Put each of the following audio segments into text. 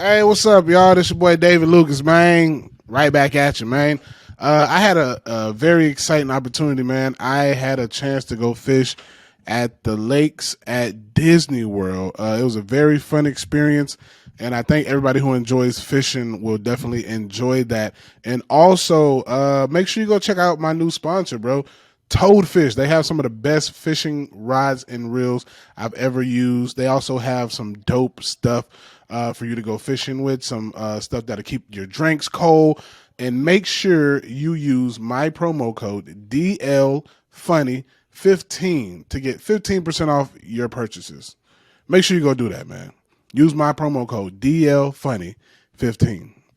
Hey, what's up, y'all? This your boy David Lucas, man. Right back at you, man. I had a very exciting opportunity, man. I had a chance to go fish at the lakes at Disney World. It was a very fun experience, and I think everybody who enjoys fishing will definitely enjoy that. And also, make sure you go check out my new sponsor, bro. Toadfish. They have some of the best fishing rods and reels I've ever used. They also have some dope stuff for you to go fishing with, some stuff that'll keep your drinks cold. And make sure you use my promo code DLFunny15 to get 15% off your purchases. Make sure you go do that, man. Use my promo code DLFunny15.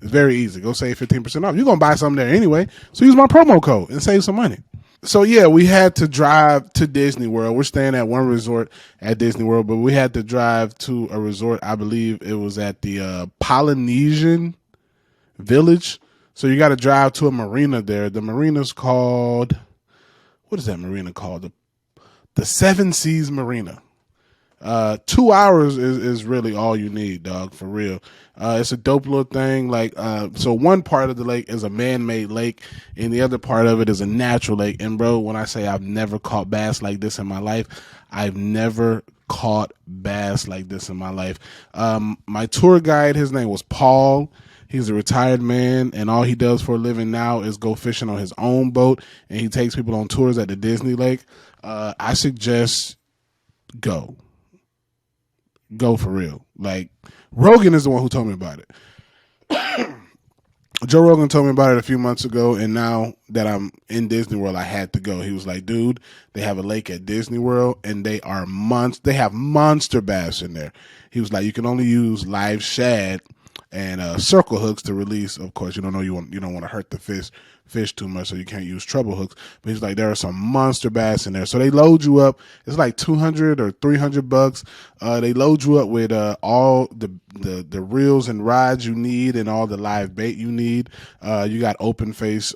It's very easy. Go save 15% off. You're going to buy something there anyway, so use my promo code and save some money. So yeah, we had to drive to Disney World. We're staying at one resort at Disney World, but we had to drive to a resort. I believe it was at the Polynesian Village. So you got to drive to a marina there. The marina's called, what is that marina called? The Seven Seas Marina. 2 hours is really all you need, dog, for real. It's a dope little thing. So one part of the lake is a man-made lake, and the other part of it is a natural lake. And bro, when I say I've never caught bass like this in my life, I've never caught bass like this in my life. My tour guide, his name was Paul. He's a retired man, and all he does for a living now is go fishing on his own boat, and he takes people on tours at the Disney lake. I suggest go for real. Like, Rogan is the one who told me about it. Joe Rogan told me about it a few months ago, and now that I'm in Disney World, I had to go. He was like, dude, they have a lake at Disney World, and they have monster bass in there. He was like, you can only use live shad and circle hooks to release. Of course, you don't want to hurt the fish too much, so you can't use treble hooks. But he's like, there are some monster bass in there. So they load you up. It's like $200 or $300. They load you up with all the reels and rods you need and all the live bait you need. You got open face,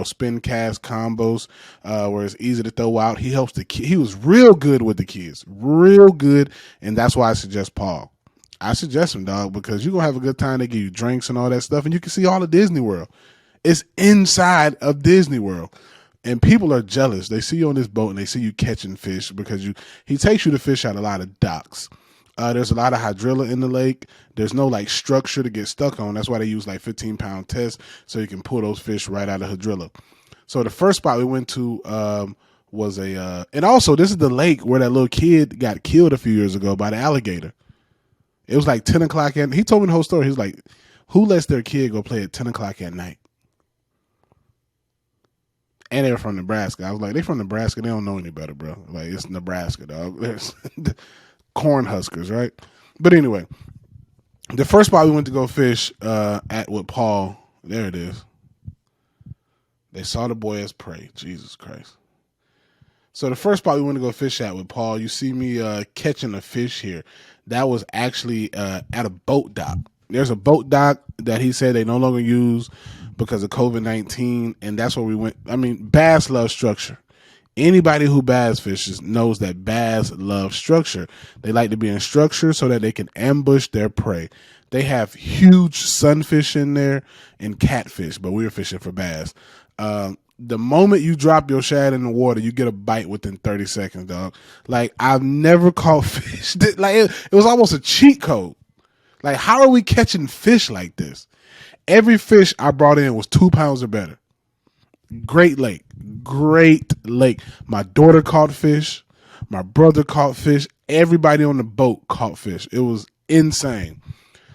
spin cast combos where it's easy to throw out. He helps he was real good with the kids, real good, and that's why I suggest Paul. I suggest him, dog, because you're going to have a good time. They give you drinks and all that stuff, and you can see all of Disney World. It's inside of Disney World, and people are jealous. They see you on this boat, and they see you catching fish because he takes you to fish at a lot of docks. There's a lot of hydrilla in the lake. There's no, structure to get stuck on. That's why they use, 15-pound tests so you can pull those fish right out of hydrilla. So the first spot we went to was and also this is the lake where that little kid got killed a few years ago by the alligator. It was 10 o'clock, and he told me the whole story. He was like, who lets their kid go play at 10 o'clock at night? And they were from Nebraska. I was like, they from Nebraska. They don't know any better, bro. It's Nebraska, dog. There's corn huskers, right? But anyway, the first spot we went to go fish with Paul, there it is. They saw the boy as prey. Jesus Christ. So the first spot we went to go fish at with Paul, you see me catching a fish here. That was actually at a boat dock. There's a boat dock that he said they no longer use because of COVID-19, and that's where we went. I mean, bass love structure. Anybody who bass fishes knows that bass love structure. They like to be in structure so that they can ambush their prey. They have huge sunfish in there and catfish, but we were fishing for bass. The moment you drop your shad in the water, you get a bite within 30 seconds, dog. I've never caught fish. It was almost a cheat code. How are we catching fish like this? Every fish I brought in was 2 pounds or better. Great lake. My daughter caught fish. My brother caught fish. Everybody on the boat caught fish. It was insane.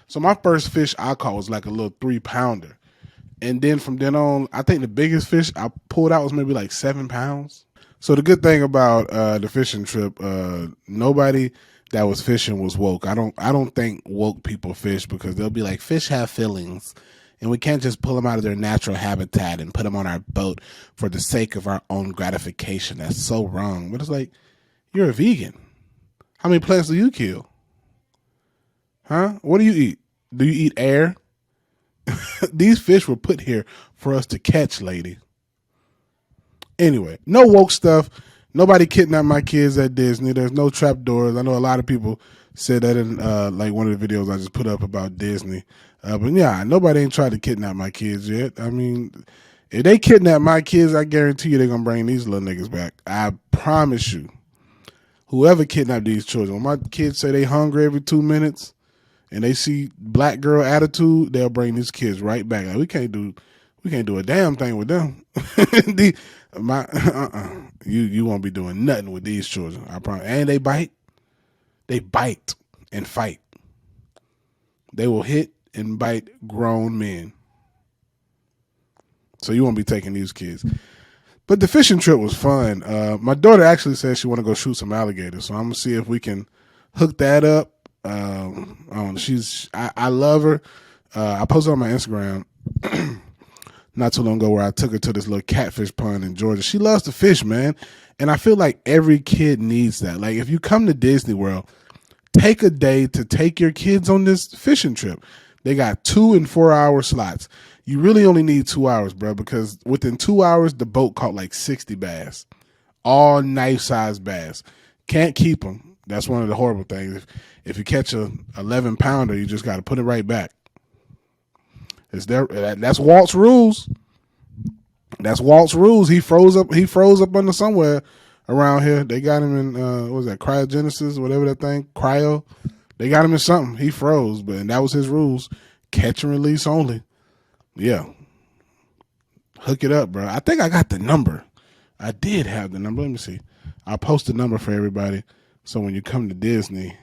So my first fish I caught was a little 3-pounder. And then from then on, I think the biggest fish I pulled out was maybe 7 pounds. So the good thing about the fishing trip, nobody that was fishing was woke. I don't think woke people fish because they'll be like, fish have feelings, and we can't just pull them out of their natural habitat and put them on our boat for the sake of our own gratification. That's so wrong. But it's you're a vegan. How many plants do you kill? Huh? What do you eat? Do you eat air? These fish were put here for us to catch, lady. Anyway, no woke stuff. Nobody kidnapped my kids at Disney. There's no trap doors. I know a lot of people said that in like one of the videos I just put up about Disney. But yeah, nobody ain't tried to kidnap my kids yet. I mean, if they kidnap my kids, I guarantee you they're gonna bring these little niggas back. I promise you. Whoever kidnapped these children, when my kids say they hungry every 2 minutes and they see black girl attitude, they'll bring these kids right back. Like, we can't do a damn thing with them. You won't be doing nothing with these children. I promise. And they bite and fight. They will hit and bite grown men. So you won't be taking these kids. But the fishing trip was fun. My daughter actually said she want to go shoot some alligators, so I'm gonna see if we can hook that up. I love her. I posted on my Instagram not too long ago where I took her to this little catfish pond in Georgia. She loves to fish, man, and I feel like every kid needs that. Like, if you come to Disney World, take a day to take your kids on this fishing trip. They got 2 and 4 hour slots. You really only need 2 hours, bro, because within 2 hours, the boat caught like 60 bass. All nice-sized bass. Can't keep them. That's one of the horrible things. If you catch a 11-pounder, you just got to put it right back. That's Walt's rules. That's Walt's rules. He froze up under somewhere around here. They got him in, what was that, cryogenesis, whatever that thing, cryo. They got him in something. He froze, but that was his rules. Catch and release only. Yeah. Hook it up, bro. I think I got the number. I did have the number. Let me see. I'll post the number for everybody. So when you come to Disney,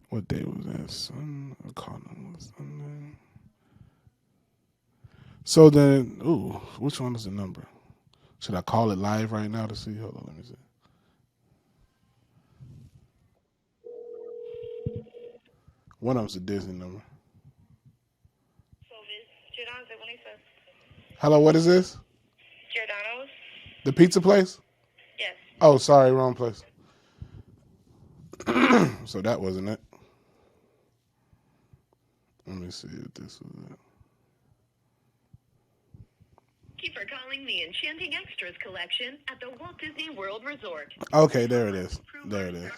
what day was that? Sunday. So then, which one is the number? Should I call it live right now to see? Hold on, let me see. One of them's a Disney number. Hello, what is this? Giordano's. The pizza place? Yes. Oh, sorry, wrong place. So that wasn't it. Let me see if this was it. Keep for calling the Enchanting Extras collection at the Walt Disney World Resort. Okay, there it is. There it is.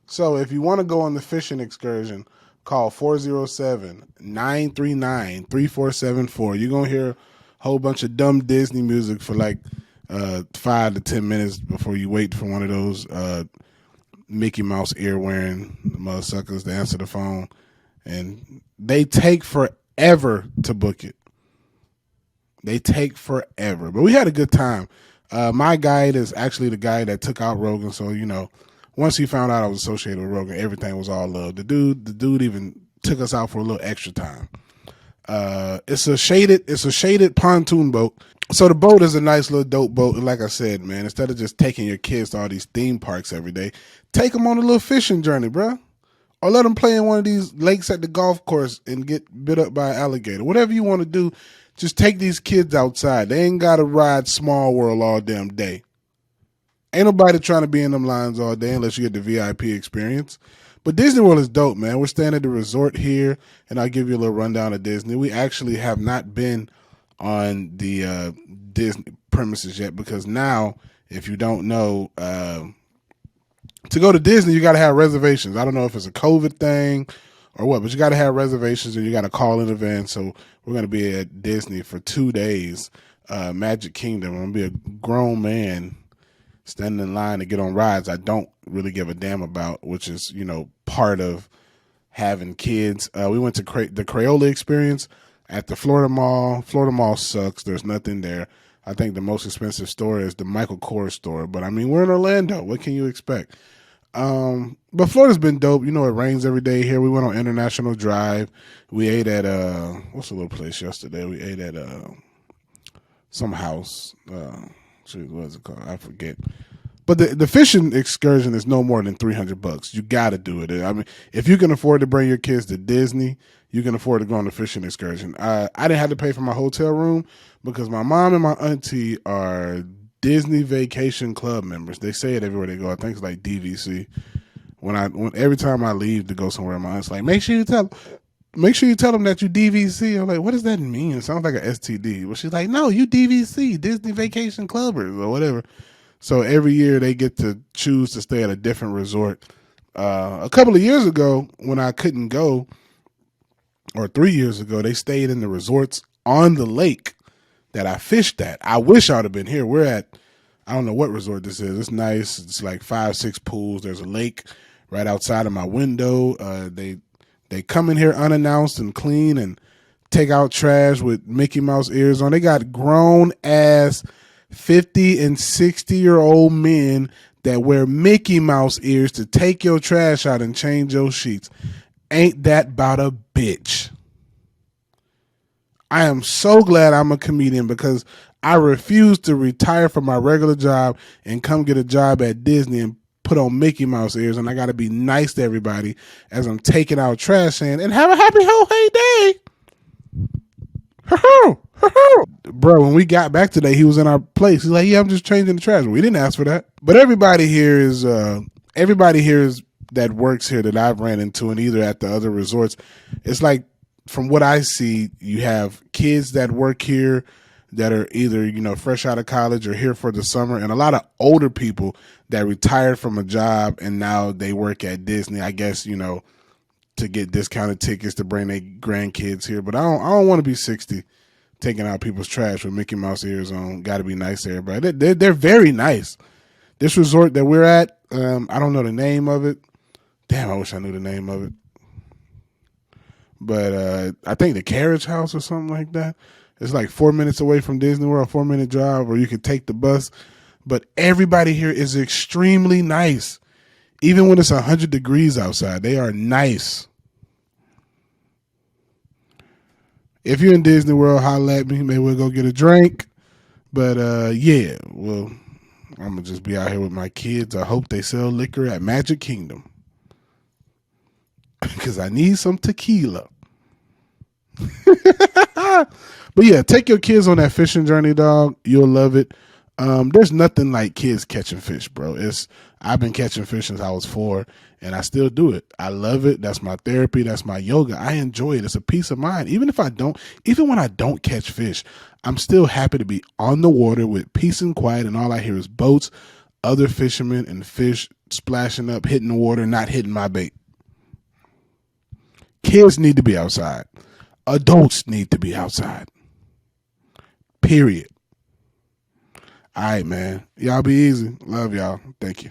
So if you want to go on the fishing excursion, call 407-939-3474. You're going to hear a whole bunch of dumb Disney music for like 5 to 10 minutes before you wait for one of those Mickey Mouse ear-wearing motherfuckers to answer the phone. And they take forever to book it. They take forever. But we had a good time. My guide is actually the guy that took out Rogan. So, you know, once he found out I was associated with Rogan, everything was all love. The dude even took us out for a little extra time. It's a shaded pontoon boat. So the boat is a nice little dope boat. And like I said, man, instead of just taking your kids to all these theme parks every day, take them on a little fishing journey, bro. Or let them play in one of these lakes at the golf course and get bit up by an alligator. Whatever you want to do, just take these kids outside. They ain't got to ride Small World all damn day. Ain't nobody trying to be in them lines all day unless you get the VIP experience. But Disney World is dope, man. We're staying at the resort here, and I'll give you a little rundown of Disney. We actually have not been on the Disney premises yet because now, if you don't know, to go to Disney, you got to have reservations. I don't know if it's a COVID thing or what, but you got to have reservations and you got to call in advance. So we're going to be at Disney for 2 days, Magic Kingdom. I'm going to be a grown man standing in line to get on rides I don't really give a damn about, which is, you know, part of having kids. We went to the Crayola experience at the Florida Mall. Florida Mall sucks. There's nothing there. I think the most expensive store is the Michael Kors store. But, I mean, we're in Orlando. What can you expect? But Florida's been dope. You know, it rains every day here. We went on International Drive. We ate at, what's the little place yesterday? We ate at some house. What is it called? I forget. But the fishing excursion is no more than $300. You got to do it. I mean, if you can afford to bring your kids to Disney, you can afford to go on the fishing excursion. I didn't have to pay for my hotel room because my mom and my auntie are Disney Vacation Club members. They say it everywhere they go. I think it's like DVC. Every time I leave to go somewhere, my aunt's like, make sure you tell them that you DVC. I'm like, what does that mean? It sounds like an STD. But she's like, no, you DVC, Disney Vacation Clubbers or whatever. So every year they get to choose to stay at a different resort. A couple of years ago, when I couldn't go, or 3 years ago, they stayed in the resorts on the lake that I fished at. I wish I would have been here. We're at, I don't know what resort this is. It's nice. It's like 5-6 pools. There's a lake right outside of my window. They come in here unannounced and clean and take out trash with Mickey Mouse ears on. They got grown ass 50 and 60-year-old men that wear Mickey Mouse ears to take your trash out and change your sheets. Ain't that about a bitch? I am so glad I'm a comedian because I refuse to retire from my regular job and come get a job at Disney and put on Mickey Mouse ears, and I got to be nice to everybody as I'm taking out trash saying, and have a happy ho hey day. Bro, when we got back today, he was in our place. He's like, yeah, I'm just changing the trash. We didn't ask for that. But everybody here is that works here that I've ran into, and either at the other resorts, it's like, from what I see, you have kids that work here that are either, fresh out of college or here for the summer, and a lot of older people that retired from a job and now they work at Disney, I guess, to get discounted tickets to bring their grandkids here. But I don't want to be 60 taking out people's trash with Mickey Mouse ears on. Got to be nice to everybody. They're very nice. This resort that we're at, I don't know the name of it. Damn, I wish I knew the name of it. But I think the Carriage House or something like that. It's like 4 minutes away from Disney World, 4-minute drive, or you could take the bus. But everybody here is extremely nice. Even when it's 100 degrees outside, they are nice. If you're in Disney World, holla at me. Maybe we'll go get a drink. But yeah, well, I'm going to just be out here with my kids. I hope they sell liquor at Magic Kingdom. Because I need some tequila. But yeah, take your kids on that fishing journey, dog. You'll love it. There's nothing like kids catching fish, bro. I've been catching fish since I was 4, and I still do it. I love it. That's my therapy. That's my yoga. I enjoy it. It's a peace of mind. Even when I don't catch fish, I'm still happy to be on the water with peace and quiet, and all I hear is boats, other fishermen, and fish splashing up, hitting the water, not hitting my bait. Kids need to be outside. Adults need to be outside. Period. All right, man. Y'all be easy. Love y'all. Thank you.